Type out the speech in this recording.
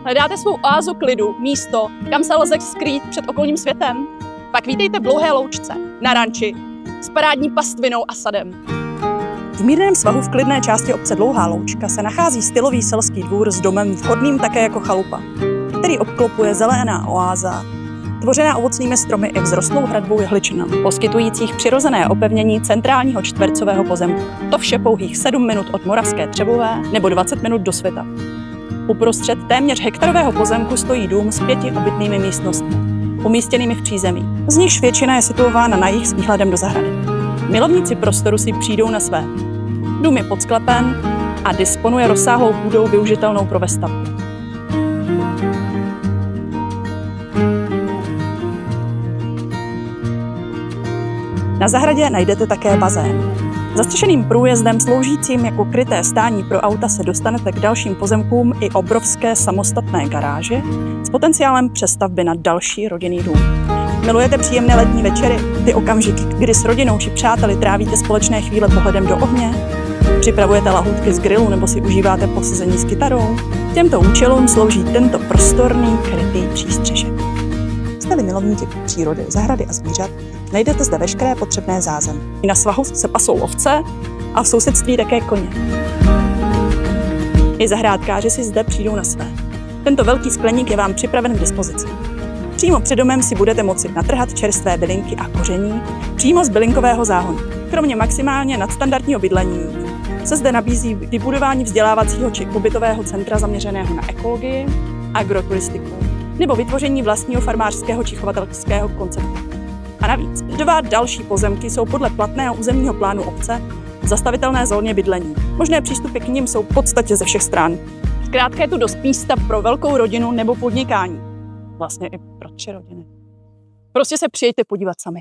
Hledáte svou oázu klidu, místo, kam se lze skrýt před okolním světem? Pak vítejte v Dlouhé Loučce, na ranči, s parádní pastvinou a sadem. V mírném svahu v klidné části obce Dlouhá Loučka se nachází stylový selský dvůr s domem vhodným také jako chalupa, který obklopuje zelená oáza, tvořená ovocnými stromy i vzrostlou hradbou jehličinami, poskytujících přirozené opevnění centrálního čtvercového pozemku. To vše pouhých 7 minut od Moravské Třebové nebo 20 minut do Svita. Uprostřed téměř hektarového pozemku stojí dům s 5 obytnými místnostmi, umístěnými v přízemí. Z nichž většina je situována na jih s výhledem do zahrady. Milovníci prostoru si přijdou na své. Dům je pod sklepem a disponuje rozsáhlou půdou využitelnou pro vestavbu. Na zahradě najdete také bazén. Zastřešeným průjezdem sloužícím jako kryté stání pro auta se dostanete k dalším pozemkům i obrovské samostatné garáže s potenciálem přestavby na další rodinný dům. Milujete příjemné letní večery, ty okamžiky, kdy s rodinou či přáteli trávíte společné chvíle pohledem do ohně? Připravujete lahůdky z grilu nebo si užíváte posezení s kytarou? Těmto účelům slouží tento prostorný krytý přístřešek. Jste-li milovníci přírody, zahrady a zvířat, najdete zde veškeré potřebné zázemí. Na svahu se pasou ovce a v sousedství také koně. I zahrádkáři si zde přijdou na své. Tento velký skleník je vám připraven k dispozici. Přímo před domem si budete moci natrhat čerstvé bylinky a koření přímo z bylinkového záhonu. Kromě maximálně nadstandardního bydlení se zde nabízí vybudování vzdělávacího či pobytového centra zaměřeného na ekologii, agroturistiku nebo vytvoření vlastního farmářského či chovatelského konceptu. A navíc 2 další pozemky jsou podle platného územního plánu obce v zastavitelné zóně bydlení. Možné přístupy k nim jsou v podstatě ze všech stran. Zkrátka je tu dost místa pro velkou rodinu nebo podnikání. Vlastně i pro 3 rodiny. Prostě se přijďte podívat sami.